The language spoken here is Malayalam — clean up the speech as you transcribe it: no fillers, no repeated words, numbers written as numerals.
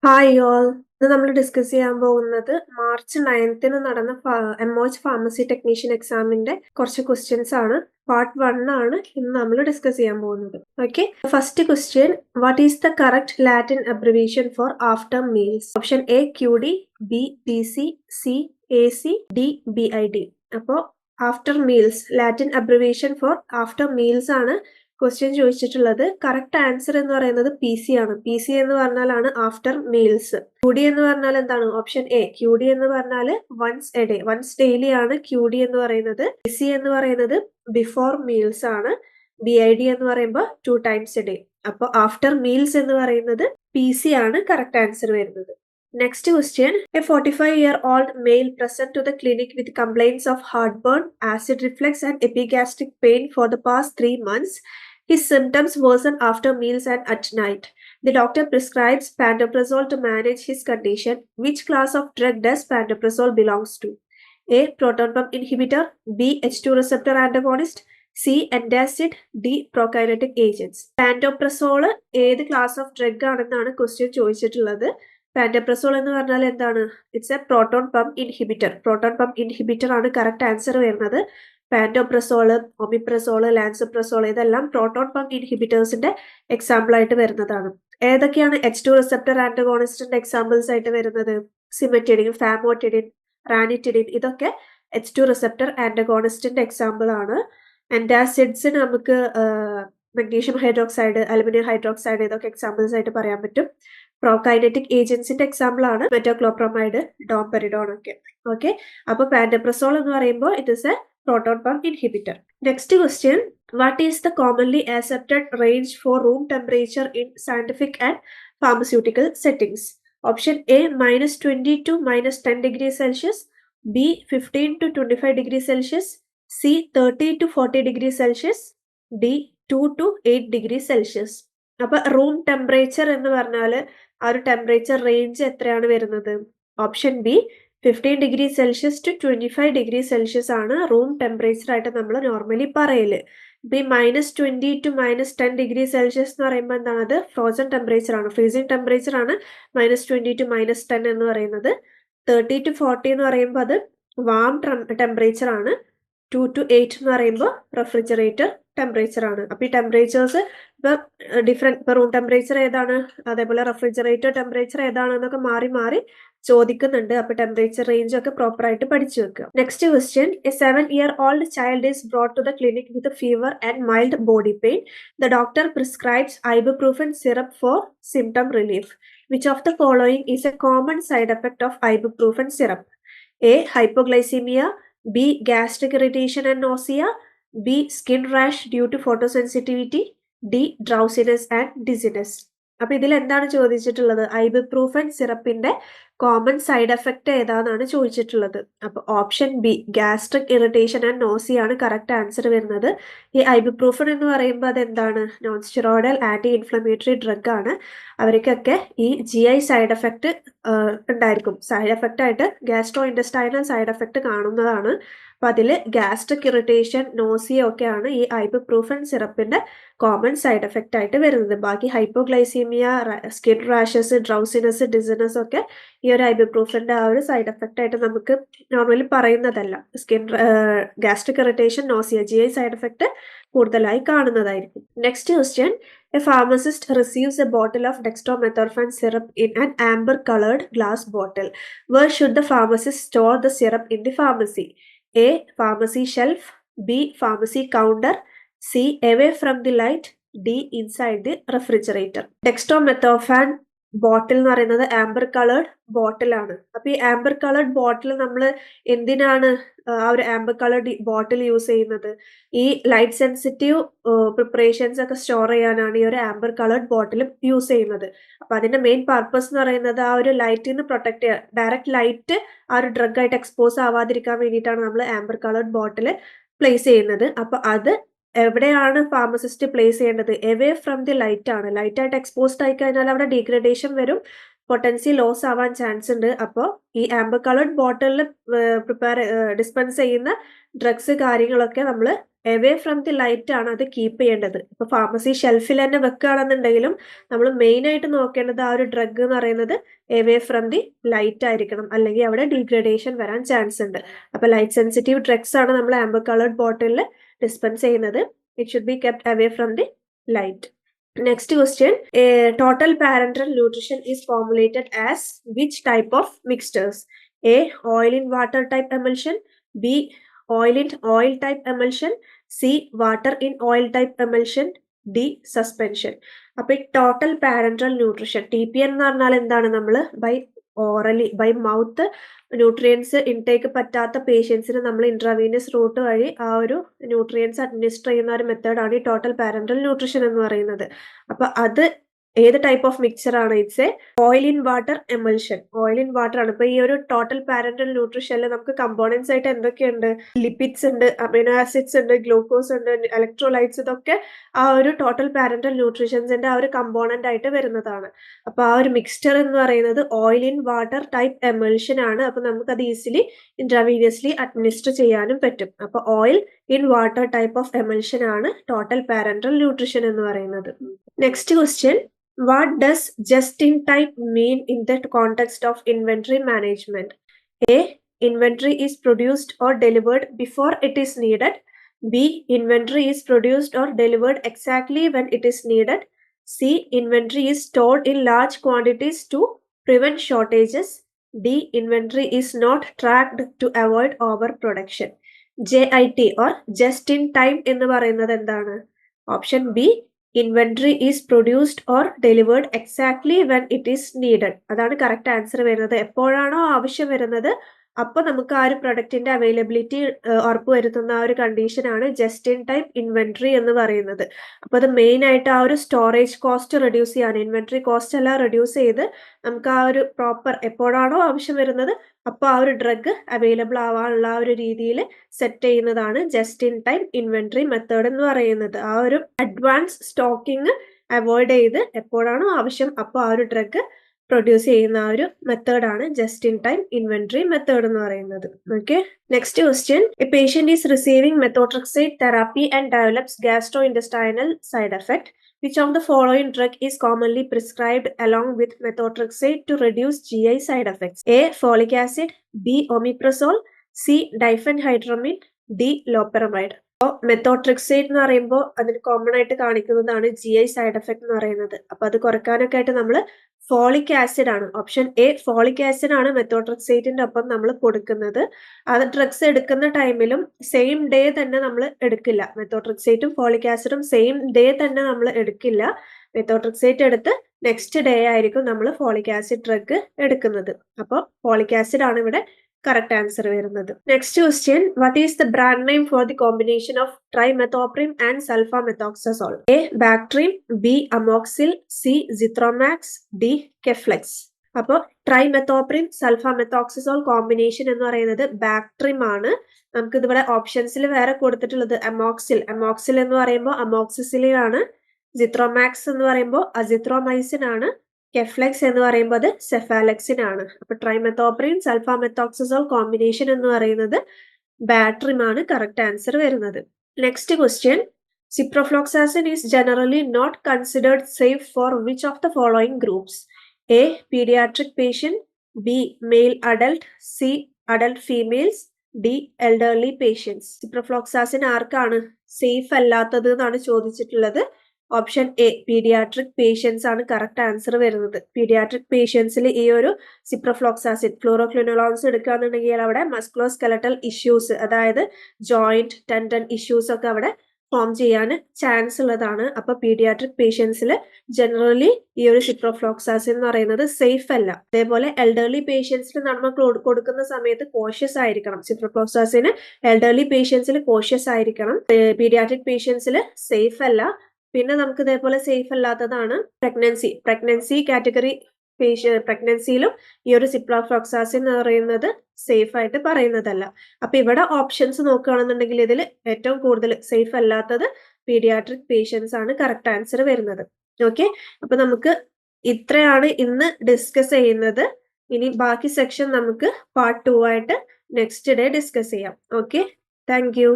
Hi all. ഇന്ന് നമ്മൾ ഡിസ്കസ് ചെയ്യാൻ പോകുന്നത് മാർച്ച് 9ന് നടന്ന MOH ഫാർമസി ടെക്നീഷ്യൻ എക്സാമിന്റെ കുറച്ച് ക്വസ്റ്റ്യൻസ് ആണ്. പാർട്ട് 1 ആണ് ഇന്ന് നമ്മൾ ഡിസ്കസ് ചെയ്യാൻ പോകുന്നത്. Okay, first question, what is the correct Latin abbreviation for after meals? Option A QD, B PC, C AC, D BID. അപ്പോൾ after meals, Latin abbreviation for after meals ആണ് ക്വസ്റ്റ്യൻ ചോദിച്ചിട്ടുള്ളത്. കറക്റ്റ് ആൻസർ എന്ന് പറയുന്നത് PC ആണ്. PC എന്ന് പറഞ്ഞാലാണ് ആഫ്റ്റർ മീൽസ്. QD എന്ന് പറഞ്ഞാൽ എന്താണ്? ഓപ്ഷൻ എ QD എന്ന് പറഞ്ഞാൽ once a day, once daily ആണ് QD എന്ന് പറയുന്നത്. PC എന്ന് പറയുന്നത് ബിഫോർ മീൽസ് ആണ്. BID എന്ന് പറയുമ്പോൾ 2 times a day. അപ്പോൾ ആഫ്റ്റർ മീൽസ് എന്ന് പറയുന്നത് PC ആണ് കറക്റ്റ് ആൻസർ വരുന്നത്. Next question, a 45-year-old male present to the clinic with complaints of heartburn, acid reflux and epigastric pain for the past 3 months. His symptoms worsen after meals and at night. The doctor prescribes pantoprazole to manage his condition. Which class of drug does pantoprazole belongs to? A. Proton pump inhibitor, B. H2 receptor antagonist, C. Antacid, D. Prokinetic agents. Pantoprazole ഏത് ക്ലാസ് ഓഫ് ഡ്രഗ് ആണെന്നാണ് ക്വസ്റ്റ്യൻ ചോദിച്ചിട്ടുള്ളത്. പാന്റോപ്രസോൾ എന്ന് പറഞ്ഞാൽ എന്താണ്? It's A proton pump inhibitor. Proton pump inhibitor ആണ് കറക്റ്റ് ആൻസർ വരുന്നത്. പാന്റോപ്രസോള്, ഒമിപ്രസോള്, ലാൻസോപ്രസോൾ ഇതെല്ലാം പ്രോട്ടോൺ പമ്പ് ഇൻഹിബിറ്റേഴ്സിന്റെ എക്സാമ്പിൾ ആയിട്ട് വരുന്നതാണ്. ഏതൊക്കെയാണ് H2 റിസപ്റ്റർ ആന്റഗോണിസ്റ്റിന്റെ എക്സാമ്പിൾസ് ആയിട്ട് വരുന്നത്? സിമെറ്റിഡിൻ, ഫാമോറ്റിഡിൻ, റാനിറ്റിഡിൻ, ഇതൊക്കെ H2 റിസപ്റ്റർ ആന്റഗോണിസ്റ്റിന്റെ എക്സാമ്പിൾ ആണ്. ആന്റാസിഡ്സിന് നമുക്ക് മഗ്നീഷ്യം ഹൈഡ്രോക്സൈഡ്, അലുമിനിയം ഹൈഡ്രോക്സൈഡ്, ഇതൊക്കെ എക്സാമ്പിൾസ് ആയിട്ട് പറയാൻ പറ്റും. പ്രോകൈനറ്റിക് ഏജൻസിന്റെ എക്സാമ്പിൾ ആണ് മെറ്റോക്ലോപ്രമൈഡ്, ഡോംപെറിഡോൺ ഒക്കെ. ഓക്കെ, അപ്പൊ പാന്റോപ്രസോൾ എന്ന് പറയുമ്പോൾ it is a proton pump inhibitor. Next question, what is the commonly accepted range for room temperature in scientific and pharmaceutical settings? Option A -20 to -10 degrees Celsius, B 15 to 25 degrees Celsius, C 30 to 40 degrees Celsius, D 2 to 8 degrees Celsius. അപ്പൊ റൂം ടെമ്പറേച്ചർ എന്ന് പറഞ്ഞാൽ ആ ഒരു ടെമ്പറേച്ചർ റേഞ്ച് എത്രയാണ് വരുന്നത്? Option B 15 degree Celsius to 25 degree Celsius ആണ് റൂം ടെമ്പറേച്ചർ ആയിട്ട് നമ്മൾ നോർമലി പറയല്. ഇപ്പൊ ഈ -20 to -10 ഡിഗ്രി സെൽഷ്യസ് എന്ന് പറയുമ്പോൾ എന്താണ്? അത് ഫ്രോസൺ ടെമ്പറേച്ചർ ആണ്, ഫ്രീസിംഗ് ടെമ്പറേച്ചർ ആണ് -20 to -10 എന്ന് പറയുന്നത്. 30 to 40 എന്ന് പറയുമ്പോൾ അത് വാം ടെമ്പറേച്ചർ ആണ്. 2 to 8 എന്ന് പറയുമ്പോൾ റെഫ്രിജറേറ്റർ ടെമ്പറേച്ചർ ആണ്. അപ്പൊ ഈ ടെമ്പറേച്ചേഴ്സ് ഇപ്പൊ ഡിഫറെന്റ്, ഇപ്പൊ റൂം ടെമ്പറേച്ചർ ഏതാണ്, അതേപോലെ റെഫ്രിജറേറ്റർ ടെമ്പറേച്ചർ ഏതാണ് എന്നൊക്കെ മാറി മാറി ചോദിക്കുന്നുണ്ട്. അപ്പൊ ടെമ്പറേച്ചർ റേഞ്ച് ഒക്കെ പ്രോപ്പർ ആയിട്ട് പഠിച്ചു വെക്കുക. Next question, A 7-year-old child is brought to the clinic with a fever and mild body pain. The doctor prescribes ibuprofen syrup for symptom relief. Which of the following is a common side effect of ibuprofen syrup? A. Hypoglycemia, B. Gastric irritation and nausea, B. Skin rash due to photosensitivity, D. Drowsiness and dizziness. അപ്പൊ ഇതിൽ എന്താണ് ചോദിച്ചിട്ടുള്ളത്? ഐബുപ്രൂഫൻ സിറപ്പിന്റെ കോമൺ സൈഡ് എഫക്റ്റ് ഏതാണെന്നാണ് ചോദിച്ചിട്ടുള്ളത്. അപ്പൊ option B gastric irritation and nausea ആണ് കറക്റ്റ് ആൻസർ വരുന്നത്. ഈ ഐബുപ്രൂഫൻ എന്ന് പറയുമ്പോൾ അതെന്താണ്? Non steroidal anti inflammatory drug ആണ്. അവർക്കൊക്കെ ഈ GI സൈഡ് എഫക്റ്റ് ഉണ്ടായിരിക്കും. സൈഡ് എഫക്റ്റ് ആയിട്ട് ഗ്യാസ്ട്രോ ഇൻഡസ്റ്റൈനൽ സൈഡ് എഫക്റ്റ് കാണുന്നതാണ്. അപ്പൊ അതിൽ ഗ്യാസ്ട്രിക് ഇറിറ്റേഷൻ, നോസിയ ഒക്കെയാണ് ഈ ഐബുപ്രൂഫൻ സിറപ്പിന്റെ കോമൺ സൈഡ് എഫക്റ്റ് ആയിട്ട് വരുന്നത്. ബാക്കി hypoglycaemia, skin rashes, drowsiness, dizziness ഒക്കെ ഈ ഒരു ഐബുപ്രൂഫന്റെ ആ ഒരു സൈഡ് എഫക്റ്റ് ആയിട്ട് നമുക്ക് നോർമലി പറയുന്നതല്ല. Gastric irritation, nausea, GI side effect കൂടുതലായി കാണുന്നതായിരിക്കും. Next question, a pharmacist receives a bottle of dextromethorphan syrup in an amber coloured glass bottle. Where should the pharmacist store the syrup in the pharmacy? A. Pharmacy shelf, B. Pharmacy counter, C. Away from the light, D. Inside the refrigerator. Dextromethorphan ബോട്ടിൽ എന്ന് പറയുന്നത് ആംബർ കളേർഡ് ബോട്ടിലാണ്. അപ്പൊ ഈ ആംബർ കളേർഡ് ബോട്ടിൽ നമ്മൾ എന്തിനാണ് ആ ഒരു ആംബർ കളേർഡ് ബോട്ടിൽ യൂസ് ചെയ്യുന്നത്? ഈ ലൈറ്റ് സെൻസിറ്റീവ് പ്രിപ്പറേഷൻസ് ഒക്കെ സ്റ്റോർ ചെയ്യാനാണ് ഈ ഒരു ആംബർ കളേർഡ് ബോട്ടിൽ യൂസ് ചെയ്യുന്നത്. അപ്പൊ അതിന്റെ മെയിൻ പർപ്പസ് എന്ന് പറയുന്നത് ആ ഒരു ലൈറ്റിൽ നിന്ന് പ്രൊട്ടക്ട് ചെയ്യുക, ഡയറക്റ്റ് ലൈറ്റ് ആ ഒരു ഡ്രഗ് ആയിട്ട് എക്സ്പോസ് ആവാതിരിക്കാൻ വേണ്ടിയിട്ടാണ് നമ്മൾ ആംബർ കളേർഡ് ബോട്ടിൽ പ്ലേസ് ചെയ്യുന്നത്. അപ്പൊ അത് എവിടെയാണ് ഫാർമസിസ്റ്റ് പ്ലേസ് ചെയ്യേണ്ടത്? എവേ ഫ്രം ദി ലൈറ്റ് ആണ്. ലൈറ്റ് ആയിട്ട് എക്സ്പോസ്ഡ് ആയി കഴിഞ്ഞാൽ അവിടെ ഡീഗ്രഡേഷൻ വരും, പൊട്ടൻസി ലോസ് ആവാൻ ചാൻസ് ഉണ്ട്. അപ്പോൾ ഈ ആംബർ കളേർഡ് ബോട്ടിലിൽ ഡിസ്പെൻസ് ചെയ്യുന്ന ഡ്രഗ്സ് കാര്യങ്ങളൊക്കെ നമ്മൾ എവേ ഫ്രം ദി ലൈറ്റ് ആണ് അത് കീപ്പ് ചെയ്യേണ്ടത്. ഇപ്പൊ ഫാർമസി ഷെൽഫിൽ തന്നെ വെക്കുകയാണെന്നുണ്ടെങ്കിലും നമ്മൾ മെയിൻ ആയിട്ട് നോക്കേണ്ടത് ആ ഒരു ഡ്രഗ് എന്ന് പറയുന്നത് എവേ ഫ്രം ദി ലൈറ്റ് ആയിരിക്കണം, അല്ലെങ്കിൽ അവിടെ ഡീഗ്രഡേഷൻ വരാൻ ചാൻസ് ഉണ്ട്. അപ്പൊ ലൈറ്റ് സെൻസിറ്റീവ് ഡ്രഗ്സ് ആണ് നമ്മൾ ആംബർ കളേർഡ് ബോട്ടിലിൽ ഡിസ്പെൻസ് ചെയ്യുന്നത്. It should be kept away from the light. Next question, a total parenteral nutrition is formulated as which type of mixtures? A. Oil in water type emulsion. B. Oil in oil type emulsion. C. Water in oil type emulsion. D. Suspension. അപ്പോൾ ടോട്ടൽ പാരന്റൽ ന്യൂട്രീഷൻ TPN എന്ന് പറഞ്ഞാൽ എന്താണ്? നമ്മൾ ബൈ മൗത്ത് ന്യൂട്രിയൻസ് ഇൻടേക്ക് പറ്റാത്ത പേഷ്യൻസിന് നമ്മൾ ഇൻട്രാവീനിയസ് റൂട്ട് വഴി ആ ഒരു ന്യൂട്രിയൻസ് അഡ്മിനിസ്റ്റർ ചെയ്യുന്ന ഒരു മെത്തേഡാണ് ഈ ടോട്ടൽ പാരന്റൽ ന്യൂട്രീഷൻ എന്ന് പറയുന്നത്. അപ്പൊ അത് ഏത് ടൈപ്പ് ഓഫ് മിക്സർ ആണ്? It's A oil in water emulsion. Oil in water ആണ്. ഇപ്പൊ ഈ ഒരു ടോട്ടൽ പാരന്റൽ ന്യൂട്രീഷനിൽ നമുക്ക് കമ്പോണൻസ് ആയിട്ട് എന്തൊക്കെയുണ്ട്? ലിപ്പിഡ്സ് ഉണ്ട്, അമിനോ ആസിഡ്സ് ഉണ്ട്, ഗ്ലൂക്കോസ് ഉണ്ട്, ഇലക്ട്രോലൈറ്റ്സ്, ഇതൊക്കെ ആ ഒരു ടോട്ടൽ പാരന്റൽ ന്യൂട്രീഷൻസിന്റെ ആ ഒരു കമ്പോണന്റ് ആയിട്ട് വരുന്നതാണ്. അപ്പൊ ആ ഒരു മിക്സ്ചർ എന്ന് പറയുന്നത് oil in water type emulsion ആണ്. അപ്പൊ നമുക്കത് ഈസിലി ഇൻട്രാവീനിയസ്ലി അഡ്മിനിസ്റ്റർ ചെയ്യാനും പറ്റും. അപ്പൊ oil in water type of emulsion ആണ് ടോട്ടൽ പാരന്റൽ ന്യൂട്രീഷൻ എന്ന് പറയുന്നത്. Next question, what does just-in-time mean in the context of inventory management? A. Inventory is produced or delivered before it is needed. B. Inventory is produced or delivered exactly when it is needed. C. Inventory is stored in large quantities to prevent shortages. D. Inventory is not tracked to avoid overproduction. JIT or just-in-time എന്ന് പറയുന്നത് എന്താണ്? Option B, inventory is produced or delivered exactly when it is needed. അതാണ് കറക്റ്റ് ആൻസർ വരുന്നത്. എപ്പോഴാണോ ആവശ്യം വരുന്നത് അപ്പോൾ നമുക്ക് ആ ഒരു പ്രൊഡക്റ്റിന്റെ അവൈലബിലിറ്റി ഉറപ്പുവരുത്തുന്ന ആ ഒരു കണ്ടീഷനാണ് ജസ്റ്റ് ഇൻ ടൈം ഇൻവെന്ററി എന്ന് പറയുന്നത്. അപ്പോൾ അത് മെയിൻ ആയിട്ട് ആ ഒരു സ്റ്റോറേജ് കോസ്റ്റ് റെഡ്യൂസ് ചെയ്യാൻ, ഇൻവെന്ററി കോസ്റ്റ് എല്ലാം റെഡ്യൂസ് ചെയ്ത് നമുക്ക് ആ ഒരു പ്രോപ്പർ എപ്പോഴാണോ ആവശ്യം വരുന്നത് അപ്പോൾ ആ ഒരു ഡ്രഗ് അവൈലബിൾ ആവാനുള്ള ആ ഒരു രീതിയിൽ സെറ്റ് ചെയ്യുന്നതാണ് just in time inventory method എന്ന് പറയുന്നത്. ആ ഒരു അഡ്വാൻസ് സ്റ്റോക്കിംഗ് അവോയ്ഡ് ചെയ്ത് എപ്പോഴാണോ ആവശ്യം അപ്പോൾ ആ ഒരു ഡ്രഗ് പ്രൊഡ്യൂസ് ചെയ്യുന്ന ആ ഒരു മെത്തേഡാണ് just in time inventory method എന്ന് പറയുന്നത്. Okay, next question, a patient is receiving methotrexate therapy and develops gastro intestinal side effect. Which of the following drug is commonly prescribed along with methotrexate to reduce GI side effects? A. Folic acid. B. Omeprazole. C. Diphenhydramine. D. Loperamide. അപ്പോൾ മെത്തോട്രിക്സേറ്റ് എന്ന് പറയുമ്പോൾ അതിന് കോമൺ ആയിട്ട് കാണിക്കുന്നതാണ് GI സൈഡ് എഫക്ട് എന്ന് പറയുന്നത്. അപ്പൊ അത് കുറയ്ക്കാനൊക്കെ ആയിട്ട് നമ്മൾ ഫോളിക് ആസിഡ് ആണ്, ഓപ്ഷൻ എ ഫോളിക് ആസിഡ് ആണ് മെത്തോട്രിക്സേറ്റിന്റെ ഒപ്പം നമ്മൾ കൊടുക്കുന്നത്. അത് ഡ്രഗ്സ് എടുക്കുന്ന ടൈമിലും സെയിം ഡേ തന്നെ നമ്മൾ എടുക്കില്ല. മെത്തോട്രിക്സേറ്റും ഫോളിക് ആസിഡും സെയിം ഡേ തന്നെ നമ്മൾ എടുക്കില്ല. മെത്തോട്രിക്സേറ്റ് എടുത്ത് നെക്സ്റ്റ് ഡേ ആയിരിക്കും നമ്മൾ ഫോളിക് ആസിഡ് ഡ്രഗ് എടുക്കുന്നത്. അപ്പോൾ ഫോളിക് ആസിഡ് ആണ് ഇവിടെ കറക്റ്റ് ആൻസർ വരുന്നത്. Next question, what is the brand name for the combination of trimethoprim and sulfamethoxazole? A. Bactrim. B. Amoxil. C. Zithromax. D. Keflex. അപ്പോൾ ട്രൈമെത്തോപ്രിം സൾഫാമെത്തോക്സസോൾ കോമ്പിനേഷൻ എന്ന് പറയുന്നത് ബാക്ട്രീം ആണ്. നമുക്ക് ഇതിവിടെ ഓപ്ഷൻസിൽ വേറെ കൊടുത്തിട്ടുള്ളത് അമോക്സിൽ. അമോക്സിൽ എന്ന് പറയുമ്പോൾ അമോക്സിസിലിൻ ആണ്. സിത്രോമാക്സ് എന്ന് പറയുമ്പോൾ അസിത്രോമൈസിൻ ആണ്. കെഫ്ലെക്സ് എന്ന് പറയുമ്പോൾ അത് സെഫാലെക്സിൻ ആണ്. അപ്പൊ ട്രൈമെത്തോപ്രിൻ സൾഫാമെത്തോക്സസോൾ കോമ്പിനേഷൻ എന്ന് പറയുന്നത് ബാട്രിം ആണ് കറക്റ്റ് ആൻസർ വരുന്നത്. Next question, ciprofloxacin is generally not considered safe for which of the following groups? A. Paediatric patient. B. Male adult. C. Adult females. D. Elderly patients. Ciprofloxacin ആർക്കാണ് സേഫ് അല്ലാത്തത് എന്നാണ് ചോദിച്ചിട്ടുള്ളത്. ഓപ്ഷൻ എ പീഡിയാട്രിക് പേഷ്യൻസ് ആണ് കറക്റ്റ് ആൻസർ വരുന്നത്. പീഡിയാട്രിക് പേഷ്യൻസിൽ ഈ ഒരു സിപ്രോഫ്ലോക്സാസിൻ ഫ്ലൂറോക്വിനോളോൺസ് എടുക്കുകയാണെന്നുണ്ടെങ്കിൽ അവിടെ മസ്കുലോസ്കെലറ്റൽ ഇഷ്യൂസ്, അതായത് ജോയിന്റ് ടെൻഡൻ ഇഷ്യൂസ് ഒക്കെ അവിടെ ഫോം ചെയ്യാൻ ചാൻസ് ഉള്ളതാണ്. അപ്പൊ പീഡിയാട്രിക് പേഷ്യൻസിൽ ജനറലി ഈ ഒരു സിപ്രോഫ്ലോക്സാസിൻ എന്ന് പറയുന്നത് സേഫ് അല്ല. അതേപോലെ എൽഡർലി പേഷ്യൻസിന് നമ്മൾ കൊടുക്കുന്ന സമയത്ത് കോഷ്യസ് ആയിരിക്കണം. സിപ്രോഫ്ലോക്സാസിന് എൽഡർലി പേഷ്യൻസിൽ കോഷ്യസ് ആയിരിക്കണം. പീഡിയാട്രിക് പേഷ്യൻസിൽ സേഫ് അല്ല. പിന്നെ നമുക്ക് ഇതേപോലെ സേഫ് അല്ലാത്തതാണ് പ്രഗ്നൻസി കാറ്റഗറി പ്രഗ്നൻസിയിലും ഈ ഒരു സിപ്രോഫ്ലോക്സാസിൻ എന്ന് പറയുന്നത് സേഫ് ആയിട്ട് പറയുന്നതല്ല. അപ്പൊ ഇവിടെ ഓപ്ഷൻസ് നോക്കുകയാണെന്നുണ്ടെങ്കിൽ ഇതിൽ ഏറ്റവും കൂടുതൽ സേഫ് അല്ലാത്തത് പീഡിയാട്രിക് പേഷ്യൻസ് ആണ് കറക്റ്റ് ആൻസർ വരുന്നത്. ഓക്കെ, അപ്പൊ നമുക്ക് ഇത്രയാണ് ഇന്ന് ഡിസ്കസ് ചെയ്യുന്നത്. ഇനി ബാക്കി സെക്ഷൻ നമുക്ക് പാർട്ട് 2 ആയിട്ട് നെക്സ്റ്റ് ഡേ ഡിസ്കസ് ചെയ്യാം. Okay, thank you.